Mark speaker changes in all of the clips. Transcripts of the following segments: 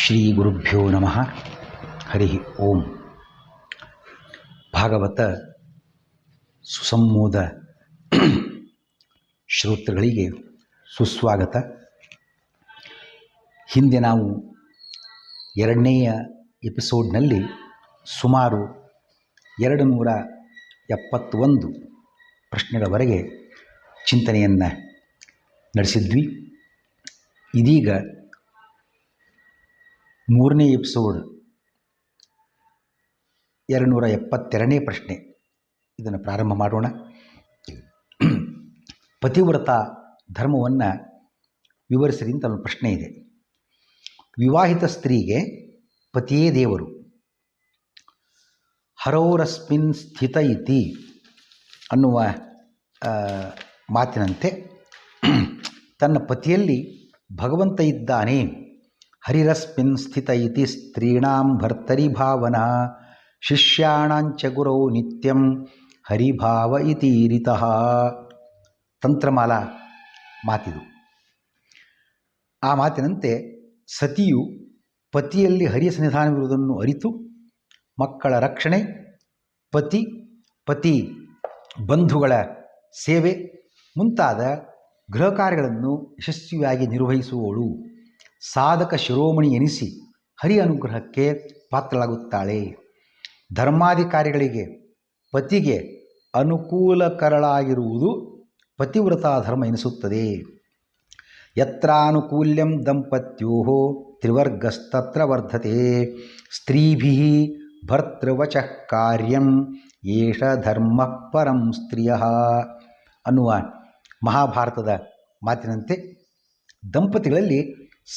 Speaker 1: ಶ್ರೀ ಗುರುಭ್ಯೋ ನಮಃ. ಹರಿ ಓಂ. ಭಾಗವತ ಸುಸಂಮೋದ ಶ್ರೋತೃಗಳಿಗೆ ಸುಸ್ವಾಗತ. ಹಿಂದೆ ನಾವು ಎರಡನೆಯ ಎಪಿಸೋಡ್ನಲ್ಲಿ ಸುಮಾರು 271 ಪ್ರಶ್ನೆಗಳವರೆಗೆ ಚಿಂತನೆಯನ್ನು ನಡೆಸಿದ್ವಿ. ಇದೀಗ 3ನೇ ಎಪಿಸೋಡ್ 272ನೇ ಪ್ರಶ್ನೆ, ಇದನ್ನು ಪ್ರಾರಂಭ ಮಾಡೋಣ. ಪತಿವ್ರತ ಧರ್ಮವನ್ನು ವಿವರಿಸಿರಿ ಅಂತ ಒಂದು ಪ್ರಶ್ನೆ ಇದೆ. ವಿವಾಹಿತ ಸ್ತ್ರೀಗೆ ಪತಿಯೇ ದೇವರು. ಹರೌರಸ್ಮಿನ್ ಸ್ಥಿತ ಇತಿ ಅನ್ನುವ ಮಾತಿನಂತೆ ತನ್ನ ಪತಿಯಲ್ಲಿ ಭಗವಂತ ಇದ್ದಾನೆ. ಹರಿರಸ್ಮಿನ್ ಸ್ಥಿತ ಇತಿ ಸ್ತ್ರೀಣಾಂ ಭರ್ತರಿ ಭಾವನಾ ಶಿಷ್ಯಾಣಾಂಚ ಗುರೌ ನಿತ್ಯಂ ಹರಿಭಾವ ಇತಿ ರಿತಃ. ತಂತ್ರಮಾಲಾ ಮಾತಿದು. ಆ ಮಾತಿನಂತೆ ಸತಿಯು ಪತಿಯಲ್ಲಿ ಹರಿಯ ಸನ್ನಿಧಾನವಿರುವುದನ್ನು ಅರಿತು ಮಕ್ಕಳ ರಕ್ಷಣೆ, ಪತಿ ಬಂಧುಗಳ ಸೇವೆ ಮುಂತಾದ ಗೃಹ ಕಾರ್ಯಗಳನ್ನು ಯಶಸ್ವಿಯಾಗಿ ನಿರ್ವಹಿಸುವವಳು ಸಾಧಕ ಶಿರೋಮಣಿ ಎನಿಸಿ ಹರಿ ಅನುಗ್ರಹಕ್ಕೆ ಪಾತ್ರಳಾಗುತ್ತಾಳೆ. ಧರ್ಮಾಧಿಕಾರಿಗಳಿಗೆ ಪತಿಗೆ ಅನುಕೂಲಕರಳಾಗಿರುವುದು ಪತಿವ್ರತಾ ಧರ್ಮ ಎನಿಸುತ್ತದೆ. ಯತ್ರಾನುಕೂಲ್ಯಂ ದಂಪತ್ಯೋ ತ್ರಿವರ್ಗಸ್ತತ್ರ ವರ್ಧತೆ ಸ್ತ್ರೀಭಿಃ ಭರ್ತೃವಚಃ ಕಾರ್ಯಂ ಏಷ ಧರ್ಮ ಪರಂ ಸ್ತ್ರೀಯಃ ಅನ್ನುವ ಮಹಾಭಾರತದ ಮಾತಿನಂತೆ ದಂಪತಿಗಳಲ್ಲಿ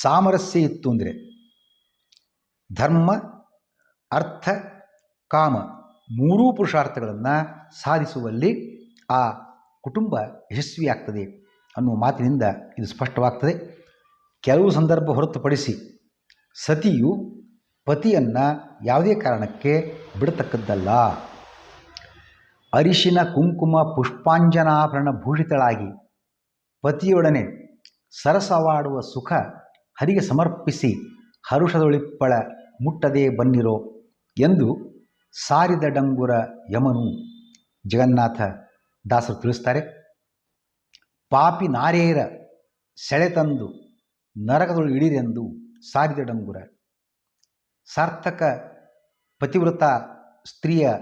Speaker 1: ಸಾಮರಸ್ಯ ಇತ್ತು ಅಂದರೆ ಧರ್ಮ, ಅರ್ಥ, ಕಾಮ ಮೂರೂ ಪುರುಷಾರ್ಥಗಳನ್ನು ಸಾಧಿಸುವಲ್ಲಿ ಆ ಕುಟುಂಬ ಯಶಸ್ವಿಯಾಗ್ತದೆ ಅನ್ನುವ ಮಾತಿನಿಂದ ಇದು ಸ್ಪಷ್ಟವಾಗ್ತದೆ. ಕೆಲವು ಸಂದರ್ಭ ಹೊರತುಪಡಿಸಿ ಸತಿಯು ಪತಿಯನ್ನು ಯಾವುದೇ ಕಾರಣಕ್ಕೆ ಬಿಡತಕ್ಕದ್ದಲ್ಲ. ಅರಿಶಿನ ಕುಂಕುಮ ಪುಷ್ಪಾಂಜನಾಭರಣ ಭೂಷಿತಳಾಗಿ ಪತಿಯೊಡನೆ ಸರಸವಾಡುವ ಸುಖ ಹರಿಗೆ ಸಮರ್ಪಿಸಿ ಹರುಷದೊಳಿಪ್ಪಳ ಮುಟ್ಟದೆ ಬನ್ನಿರೋ ಎಂದು ಸಾರಿದ ಡಂಗುರ ಯಮನು ಜಗನ್ನಾಥ ದಾಸರು ತಿಳಿಸ್ತಾರೆ. ಪಾಪಿ ನಾರೇರ ಸೆಳೆತಂದು ನರಕದೊಳು ಇಳಿರೆಂದು ಸಾರಿದ ಡಂಗುರ. ಸಾರ್ಥಕ ಪತಿವ್ರತ ಸ್ತ್ರೀಯ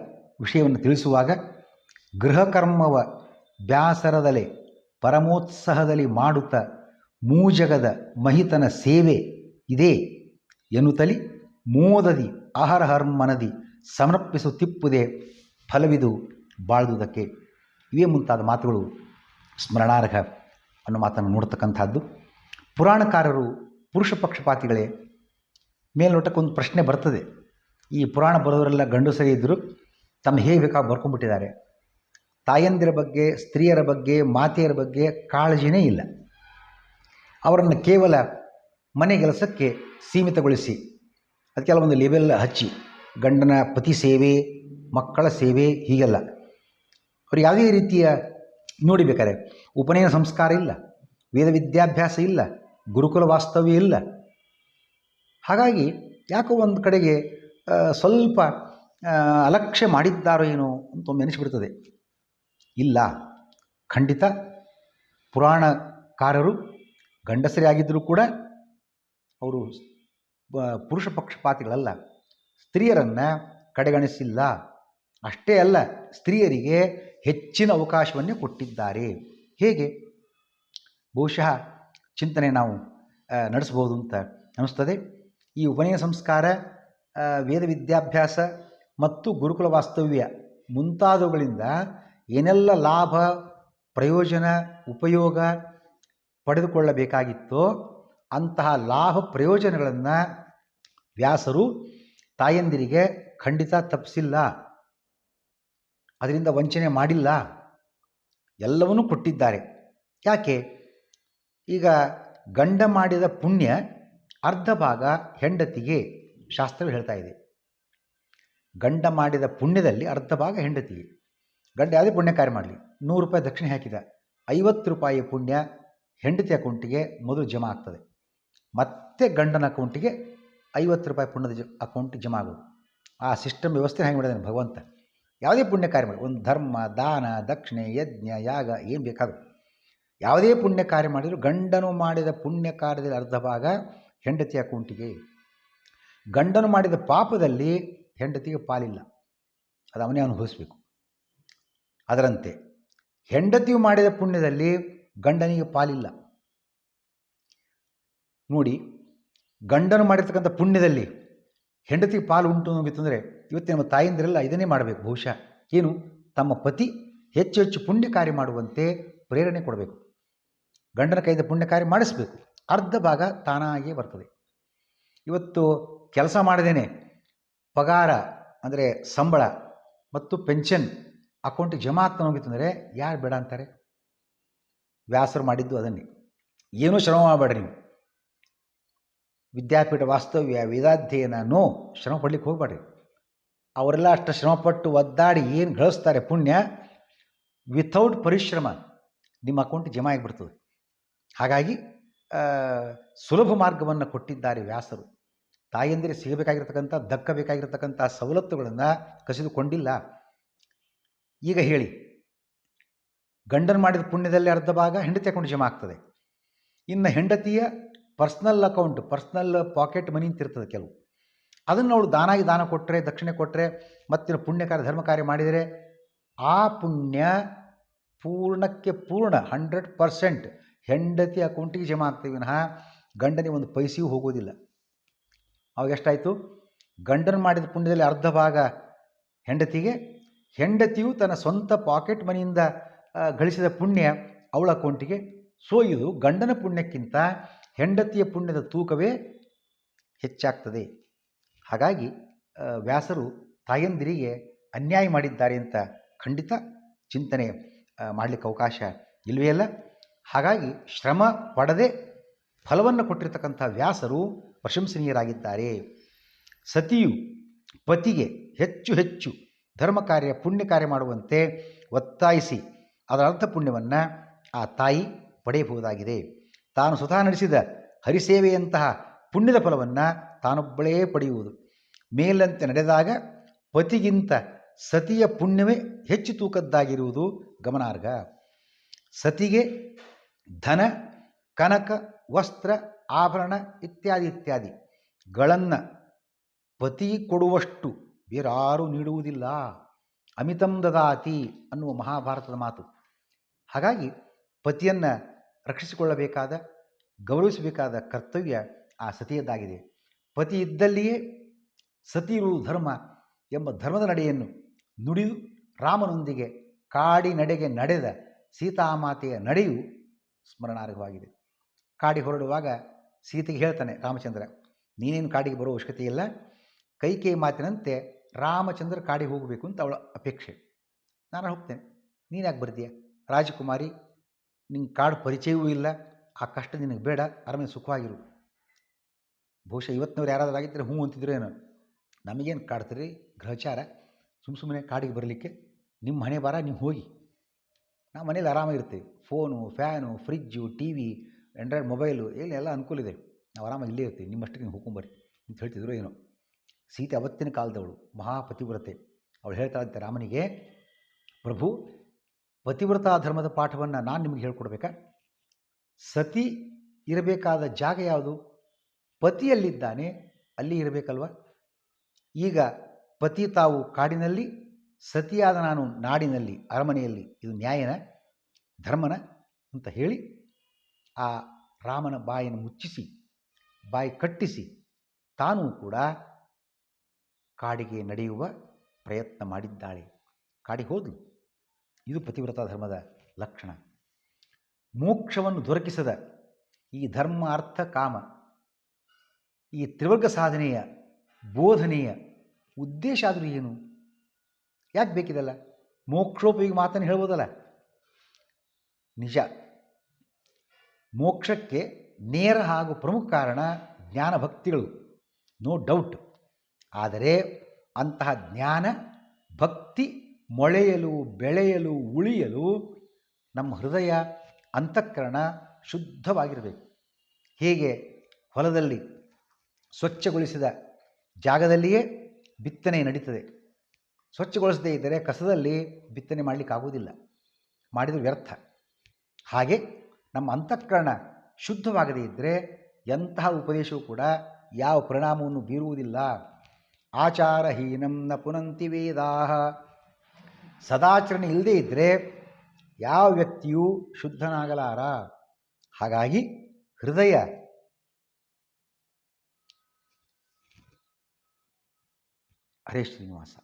Speaker 1: ವಿಷಯವನ್ನು ತಿಳಿಸುವಾಗ ಗೃಹಕರ್ಮವ ಬ್ಯಾಸರದಲೆ ಪರಮೋತ್ಸಾಹದಲ್ಲಿ ಮಾಡುತ್ತ ಮೂಜಗದ ಮಹಿತನ ಸೇವೆ ಇದೆ ಎನ್ನುತ್ತಲಿ ಮೋದದಿ ಆಹಾರಹರ್ಮನದಿ ಸಮರ್ಪಿಸುತ್ತಿಪ್ಪುದೇ ಫಲವಿದು ಬಾಳುವುದಕ್ಕೆ. ಇವೇ ಮುಂತಾದ ಮಾತುಗಳು ಸ್ಮರಣಾರ್ಹ ಅನ್ನೋ ಮಾತನ್ನು ನೋಡ್ತಕ್ಕಂಥದ್ದು. ಪುರಾಣಕಾರರು ಪುರುಷ ಪಕ್ಷಪಾತಿಗಳೇ? ಮೇಲ್ನೋಟಕ್ಕೊಂದು ಪ್ರಶ್ನೆ ಬರ್ತದೆ. ಈ ಪುರಾಣ ಬರೋದರೆಲ್ಲ ಗಂಡಸರೇ ಇದ್ದರೂ ತಮ್ಮ ಹೇಗೆ ಬೇಕಾಗಿ ಬರ್ಕೊಂಡ್ಬಿಟ್ಟಿದ್ದಾರೆ. ತಾಯಂದಿರ ಬಗ್ಗೆ, ಸ್ತ್ರೀಯರ ಬಗ್ಗೆ, ಮಾತೆಯರ ಬಗ್ಗೆ ಕಾಳಜಿನೇ ಇಲ್ಲ. ಅವರನ್ನು ಕೇವಲ ಮನೆ ಕೆಲಸಕ್ಕೆ ಸೀಮಿತಗೊಳಿಸಿ ಅದಕ್ಕೆಲ್ಲ ಒಂದು ಲೆವೆಲ್ ಹಚ್ಚಿ ಗಂಡನ ಪತಿ ಸೇವೆ, ಮಕ್ಕಳ ಸೇವೆ ಹೀಗೆಲ್ಲ ಅವ್ರು ಯಾವುದೇ ರೀತಿಯ ನೋಡಿಬೇಕಾರೆ ಉಪನಯನ ಸಂಸ್ಕಾರ ಇಲ್ಲ, ವೇದ ವಿದ್ಯಾಭ್ಯಾಸ ಇಲ್ಲ, ಗುರುಕುಲ ವಾಸ್ತವ್ಯ ಇಲ್ಲ. ಹಾಗಾಗಿ ಯಾಕೋ ಒಂದು ಕಡೆಗೆ ಸ್ವಲ್ಪ ಅಲಕ್ಷ್ಯ ಮಾಡಿದ್ದಾರೋ ಏನೋ ಅಂತ ಒಮ್ಮೆ ಅನಿಸ್ಬಿಡ್ತದೆ. ಇಲ್ಲ, ಖಂಡಿತ ಪುರಾಣಕಾರರು ಗಂಡಸರೇ ಆಗಿದ್ದರೂ ಕೂಡ ಅವರು ಪುರುಷ ಪಕ್ಷಪಾತಿಗಳಲ್ಲ, ಸ್ತ್ರೀಯರನ್ನು ಕಡೆಗಣಿಸಿಲ್ಲ. ಅಷ್ಟೇ ಅಲ್ಲ, ಸ್ತ್ರೀಯರಿಗೆ ಹೆಚ್ಚಿನ ಅವಕಾಶವನ್ನೇ ಕೊಟ್ಟಿದ್ದಾರೆ. ಹೇಗೆ? ಬಹುಶಃ ಚಿಂತನೆ ನಾವು ನಡೆಸ್ಬೋದು ಅಂತ ಅನ್ನಿಸ್ತದೆ. ಈ ಉಪನಯನ ಸಂಸ್ಕಾರ, ವೇದ ವಿದ್ಯಾಭ್ಯಾಸ ಮತ್ತು ಗುರುಕುಲ ವಾಸ್ತವ್ಯ ಮುಂತಾದವುಗಳಿಂದ ಏನೆಲ್ಲ ಲಾಭ, ಪ್ರಯೋಜನ, ಉಪಯೋಗ ಪಡೆದುಕೊಳ್ಳಬೇಕಾಗಿತ್ತೋ ಅಂತಹ ಲಾಭ ಪ್ರಯೋಜನಗಳನ್ನು ವ್ಯಾಸರು ತಾಯಂದಿರಿಗೆ ಖಂಡಿತ ತಪ್ಪಿಸಿಲ್ಲ, ಅದರಿಂದ ವಂಚನೆ ಮಾಡಿಲ್ಲ, ಎಲ್ಲವನ್ನೂ ಕೊಟ್ಟಿದ್ದಾರೆ. ಯಾಕೆ? ಈಗ ಗಂಡ ಮಾಡಿದ ಪುಣ್ಯ ಅರ್ಧ ಭಾಗ ಹೆಂಡತಿಗೆ ಶಾಸ್ತ್ರವು ಹೇಳ್ತಾ ಇದೆ. ಗಂಡ ಮಾಡಿದ ಪುಣ್ಯದಲ್ಲಿ ಅರ್ಧ ಭಾಗ ಹೆಂಡತಿಗೆ. ಗಂಡ ಯಾವುದೇ ಪುಣ್ಯ ಕಾರ್ಯ ಮಾಡಲಿ, 100 ರೂಪಾಯಿ ದಕ್ಷಿಣೆ ಹಾಕಿದ, 50 ರೂಪಾಯಿ ಪುಣ್ಯ ಹೆಂಡತಿ ಅಕೌಂಟಿಗೆ ಮೊದಲು ಜಮಾ ಆಗ್ತದೆ. ಮತ್ತೆ ಗಂಡನ ಅಕೌಂಟಿಗೆ ರೂಪಾಯಿ ಪುಣ್ಯದ ಅಕೌಂಟಿಗೆ ಜಮಾ ಆಗೋದು. ಆ ಸಿಸ್ಟಮ್ ವ್ಯವಸ್ಥೆ ಹೆಂಗೆ ಮಾಡಿದಾನೆ ಭಗವಂತ. ಯಾವುದೇ ಪುಣ್ಯ ಕಾರ್ಯ ಮಾಡಿ, ಒಂದು ಧರ್ಮ, ದಾನ, ದಕ್ಷಿಣೆ, ಯಜ್ಞ, ಯಾಗ ಏನು ಬೇಕಾದರೂ ಯಾವುದೇ ಪುಣ್ಯ ಕಾರ್ಯ ಮಾಡಿದರೂ ಗಂಡನು ಮಾಡಿದ ಪುಣ್ಯ ಕಾರ್ಯದಲ್ಲಿ ಅರ್ಧ ಭಾಗ ಹೆಂಡತಿ ಅಕೌಂಟಿಗೆ, ಗಂಡನು ಮಾಡಿದ ಪಾಪದಲ್ಲಿ ಹೆಂಡತಿಗೆ ಪಾಲಿಲ್ಲ, ಅದು ಅವನೇ ಅನುಭವಿಸಬೇಕು. ಅದರಂತೆ ಹೆಂಡತಿಯು ಮಾಡಿದ ಪುಣ್ಯದಲ್ಲಿ ಗಂಡನಿಗೆ ಪಾಲಿಲ್ಲ. ನೋಡಿ, ಗಂಡನು ಮಾಡಿರ್ತಕ್ಕಂಥ ಪುಣ್ಯದಲ್ಲಿ ಹೆಂಡತಿಗೆ ಪಾಲು ಉಂಟು ಅನ್ನೋಗಿತ್ತಂದರೆ ಇವತ್ತು ನಮ್ಮ ತಾಯಿಂದಿರೆಲ್ಲ ಇದನ್ನೇ ಮಾಡಬೇಕು. ಬಹುಶಃ ಏನು, ತಮ್ಮ ಪತಿ ಹೆಚ್ಚು ಹೆಚ್ಚು ಪುಣ್ಯ ಕಾರ್ಯ ಮಾಡುವಂತೆ ಪ್ರೇರಣೆ ಕೊಡಬೇಕು. ಗಂಡನ ಕೈಯಿಂದ ಪುಣ್ಯ ಕಾರ್ಯ ಮಾಡಿಸ್ಬೇಕು, ಅರ್ಧ ಭಾಗ ತಾನಾಗಿಯೇ ಬರ್ತದೆ. ಇವತ್ತು ಕೆಲಸ ಮಾಡದೇನೆ ಪಗಾರ ಅಂದರೆ ಸಂಬಳ ಮತ್ತು ಪೆನ್ಷನ್ ಅಕೌಂಟಿಗೆ ಜಮಾ ಆಗ್ತಾ ಹೋಗಿತ್ತಂದರೆ ಯಾರು ಬೇಡ ಅಂತಾರೆ? ವ್ಯಾಸರು ಮಾಡಿದ್ದು ಅದನ್ನೇ. ಏನೂ ಶ್ರಮ ಮಾಡಬೇಡ್ರಿ ನೀವು. ವಿದ್ಯಾಪೀಠ ವಾಸ್ತವ್ಯ, ವೇದಾಧ್ಯಯನ ಶ್ರಮ ಪಡ್ಲಿಕ್ಕೆ ಹೋಗ್ಬೇಡ್ರಿ. ಅವರೆಲ್ಲ ಅಷ್ಟು ಶ್ರಮಪಟ್ಟು ಒದ್ದಾಡಿ ಏನು ಗಳಿಸ್ತಾರೆ ಪುಣ್ಯ, ವಿಥೌಟ್ ಪರಿಶ್ರಮ ನಿಮ್ಮ ಅಕೌಂಟಿಗೆ ಜಮಾ ಆಗಿಬಿಡ್ತದೆ. ಹಾಗಾಗಿ ಸುಲಭ ಮಾರ್ಗವನ್ನು ಕೊಟ್ಟಿದ್ದಾರೆ ವ್ಯಾಸರು. ತಾಯಂದಿರೆ ಸಿಗಬೇಕಾಗಿರ್ತಕ್ಕಂಥ, ದಕ್ಕಬೇಕಾಗಿರ್ತಕ್ಕಂಥ ಸವಲತ್ತುಗಳನ್ನು ಕಸಿದುಕೊಂಡಿಲ್ಲ. ಈಗ ಹೇಳಿ, ಗಂಡನ ಮಾಡಿದ ಪುಣ್ಯದಲ್ಲಿ ಅರ್ಧ ಭಾಗ ಹೆಂಡತಿ ಅಕೌಂಟ್ ಜಮಾ ಆಗ್ತದೆ. ಇನ್ನು ಹೆಂಡತಿಯ personal account, personal pocket money ಅಂತ ಇರ್ತದೆ ಕೆಲವು, ಅದನ್ನು ಅವಳು ದಾನ ಕೊಟ್ಟರೆ, ದಕ್ಷಿಣೆ ಕೊಟ್ಟರೆ, ಮತ್ತಿನ ಪುಣ್ಯ ಕಾರ್ಯ, ಧರ್ಮ ಕಾರ್ಯ ಮಾಡಿದರೆ ಆ ಪುಣ್ಯ ಪೂರ್ಣಕ್ಕೆ ಪೂರ್ಣ 100% ಹೆಂಡತಿ ಅಕೌಂಟಿಗೆ ಜಮಾ ಆಗ್ತೀವಿ ವಿನಃ ಗಂಡನಿಗೆ ಒಂದು ಪೈಸೆಯೂ ಹೋಗೋದಿಲ್ಲ. ಅವಾಗ ಎಷ್ಟಾಯಿತು? ಗಂಡನ ಮಾಡಿದ ಪುಣ್ಯದಲ್ಲಿ ಅರ್ಧ ಭಾಗ ಹೆಂಡತಿಗೆ, ಹೆಂಡತಿಯು ತನ್ನ ಸ್ವಂತ ಪಾಕೆಟ್ ಮನಿಯಿಂದ ಗಳಿಸಿದ ಪುಣ್ಯ ಅವಳ ಅಕೌಂಟಿಗೆ. ಸೊ ಇದು ಗಂಡನ ಪುಣ್ಯಕ್ಕಿಂತ ಹೆಂಡತಿಯ ಪುಣ್ಯದ ತೂಕವೇ ಹೆಚ್ಚಾಗ್ತದೆ. ಹಾಗಾಗಿ ವ್ಯಾಸರು ತಾಯಂದಿರಿಗೆ ಅನ್ಯಾಯ ಮಾಡಿದ್ದಾರೆ ಅಂತ ಖಂಡಿತ ಚಿಂತನೆ ಮಾಡಲಿಕ್ಕೆ ಅವಕಾಶ ಇಲ್ಲವೇ ಇಲ್ಲ. ಹಾಗಾಗಿ ಶ್ರಮ ಪಡದೆ ಫಲವನ್ನು ಕೊಟ್ಟಿರ್ತಕ್ಕಂಥ ವ್ಯಾಸರು ಪ್ರಶಂಸನೀಯರಾಗಿದ್ದಾರೆ. ಸತಿಯು ಪತಿಗೆ ಹೆಚ್ಚು ಹೆಚ್ಚು ಧರ್ಮ ಕಾರ್ಯ, ಪುಣ್ಯ ಕಾರ್ಯ ಮಾಡುವಂತೆ ಒತ್ತಾಯಿಸಿ ಅದರ ಅರ್ಥ ಪುಣ್ಯವನ್ನು ಆ ತಾಯಿ ಪಡೆಯಬಹುದಾಗಿದೆ. ತಾನು ಸ್ವತಃ ನಡೆಸಿದ ಹರಿಸೇವೆಯಂತಹ ಪುಣ್ಯದ ಫಲವನ್ನು ತಾನೊಬ್ಬಳೇ ಪಡೆಯುವುದು. ಮೇಲಂತೆ ನಡೆದಾಗ ಪತಿಗಿಂತ ಸತಿಯ ಪುಣ್ಯವೇ ಹೆಚ್ಚು ತೂಕದ್ದಾಗಿರುವುದು ಗಮನಾರ್ಹ. ಸತಿಗೆ ಧನ, ಕನಕ, ವಸ್ತ್ರ, ಆಭರಣ ಇತ್ಯಾದಿಗಳನ್ನು ಪತಿ ಕೊಡುವಷ್ಟು ಬೇರಾರೂ ನೀಡುವುದಿಲ್ಲ. ಅಮಿತಂ ದದಾತಿ ಅನ್ನುವ ಮಹಾಭಾರತದ ಮಾತು. ಹಾಗಾಗಿ ಪತಿಯನ್ನು ರಕ್ಷಿಸಿಕೊಳ್ಳಬೇಕಾದ, ಗೌರವಿಸಬೇಕಾದ ಕರ್ತವ್ಯ ಆ ಸತಿಯದ್ದಾಗಿದೆ. ಪತಿ ಇದ್ದಲ್ಲಿಯೇ ಸತಿ ಇರುವುದು ಧರ್ಮ ಎಂಬ ಧರ್ಮದ ನಡೆಯನ್ನು ನುಡಿದು ರಾಮನೊಂದಿಗೆ ಕಾಡಿ ನಡೆಗೆ ನಡೆದ ಸೀತಾಮಾತೆಯ ನಡೆಯು ಸ್ಮರಣಾರ್ಹವಾಗಿದೆ. ಕಾಡಿಗೆ ಹೊರಡುವಾಗ ಸೀತೆಗೆ ಹೇಳ್ತಾನೆ ರಾಮಚಂದ್ರ, ನೀನೇನು ಕಾಡಿಗೆ ಬರೋ ಅವಶ್ಯಕತೆ ಇಲ್ಲ, ಕೈಕೇಯಿ ಮಾತಿನಂತೆ ರಾಮಚಂದ್ರ ಕಾಡಿಗೆ ಹೋಗಬೇಕು ಅಂತ ಅವಳ ಅಪೇಕ್ಷೆ. ನಾನು ಹೋಗ್ತೇನೆ, ನೀನು ಯಾಕೆ ಬರ್ತೀಯ? ರಾಜಕುಮಾರಿ, ನಿಂಗೆ ಕಾಡು ಪರಿಚಯವೂ ಇಲ್ಲ, ಆ ಕಷ್ಟ ನಿನಗೆ ಬೇಡ, ಅರಮನೆ ಸುಖವಾಗಿರು. ಬಹುಶಃ ಇವತ್ತಿನವ್ರು ಯಾರಾದರೂ ಆಗಿದ್ದರೆ ಹ್ಞೂ ಅಂತಿದ್ರು ಏನೋ. ನಮಗೇನು ಕಾಡ್ತೀರಿ ಗ್ರಹಚಾರ, ಸುಮ್ಮನೆ ಕಾಡಿಗೆ ಬರಲಿಕ್ಕೆ? ನಿಮ್ಮ ಹಣೆ ಬಾರ, ನೀವು ಹೋಗಿ, ನಾವು ಮನೇಲಿ ಆರಾಮಾಗಿರ್ತೀವಿ. Phone, fan, fridge, T V, android mobile ಎಲ್ಲ ಅನುಕೂಲ ಇದೆ, ನಾವು ಆರಾಮಾಗಿ ಇಲ್ಲೇ ಇರ್ತೀವಿ, ನಿಮ್ಮಷ್ಟಕ್ಕೆ ನೀವು ಹೋಗ್ಕೊಂಬರ್ರಿ ಅಂತ ಹೇಳ್ತಿದ್ರು ಏನೋ. ಸೀತೆ ಅವತ್ತಿನ ಕಾಲದವಳು, ಮಹಾಪತಿವ್ರತೆ. ಅವಳು ಹೇಳ್ತಾಳಂತೆ ರಾಮನಿಗೆ, ಪ್ರಭು, ಪತಿವ್ರತಾ ಧರ್ಮದ ಪಾಠವನ್ನು ನಾನು ನಿಮಗೆ ಹೇಳ್ಕೊಡ್ಬೇಕಾ? ಸತಿ ಇರಬೇಕಾದ ಜಾಗ ಯಾವುದು? ಪತಿಯಲ್ಲಿದ್ದಾನೆ, ಅಲ್ಲಿ ಇರಬೇಕಲ್ವ. ಈಗ ಪತಿ ತಾವು ಕಾಡಿನಲ್ಲಿ, ಸತಿಯಾದ ನಾನು ನಾಡಿನಲ್ಲಿ, ಅರಮನೆಯಲ್ಲಿ, ಇದು ನ್ಯಾಯನ, ಧರ್ಮನ ಅಂತ ಹೇಳಿ ಆ ರಾಮನ ಬಾಯನ್ನು ಮುಚ್ಚಿಸಿ, ಬಾಯಿ ಕಟ್ಟಿಸಿ ತಾನೂ ಕೂಡ ಕಾಡಿಗೆ ನಡೆಯುವ ಪ್ರಯತ್ನ ಮಾಡಿದ್ದಾಳೆ. ಕಾಡಿಗೆ ಹೋದಳು. ಇದು ಪತಿವ್ರತಾ ಧರ್ಮದ ಲಕ್ಷಣ. ಮೋಕ್ಷವನ್ನು ದೊರಕಿಸದ ಈ ಧರ್ಮ, ಅರ್ಥ, ಕಾಮ, ಈ ತ್ರಿವರ್ಗ ಸಾಧನೆಯ ಬೋಧನೆಯ ಉದ್ದೇಶ ಆದರೂ ಏನು? ಯಾಕೆ ಬೇಕಿದಲ್ಲ? ಮೋಕ್ಷೋಪಯೋಗಿ ಮಾತನ್ನು ಹೇಳ್ಬೋದಲ್ಲ. ನಿಜ, ಮೋಕ್ಷಕ್ಕೆ ನೇರ ಹಾಗೂ ಪ್ರಮುಖ ಕಾರಣ ಜ್ಞಾನ ಭಕ್ತಿಗಳು, ನೋ ಡೌಟ್. ಆದರೆ ಅಂತಹ ಜ್ಞಾನ ಭಕ್ತಿ ಮೊಳೆಯಲು, ಬೆಳೆಯಲು, ಉಳಿಯಲು ನಮ್ಮ ಹೃದಯ, ಅಂತಃಕರಣ ಶುದ್ಧವಾಗಿರಬೇಕು. ಹೇಗೆ ಹೊಲದಲ್ಲಿ ಸ್ವಚ್ಛಗೊಳಿಸಿದ ಜಾಗದಲ್ಲಿಯೇ ಬಿತ್ತನೆ ನಡೀತದೆ. ಸ್ವಚ್ಛಗೊಳಿಸದೇ ಇದ್ದರೆ ಕಸದಲ್ಲಿ ಬಿತ್ತನೆ ಮಾಡಲಿಕ್ಕಾಗುವುದಿಲ್ಲ, ಮಾಡಿದರೆ ವ್ಯರ್ಥ. ಹಾಗೆ ನಮ್ಮ ಅಂತಃಕರಣ ಶುದ್ಧವಾಗದೇ ಇದ್ದರೆ ಎಂತಹ ಉಪದೇಶವೂ ಕೂಡ ಯಾವ ಪರಿಣಾಮವನ್ನು ಬೀರುವುದಿಲ್ಲ. ಆಚಾರಹೀನಂ ನ ಪುನಂತಿ ವೇದಾಃ. ಸದಾಚರಣೆ ಇಲ್ಲದೇ ಇದ್ದರೆ ಯಾವ ವ್ಯಕ್ತಿಯೂ ಶುದ್ಧನಾಗಲಾರ. ಹಾಗಾಗಿ ಹೃದಯ ಹರೇ ಶ್ರೀನಿವಾಸ.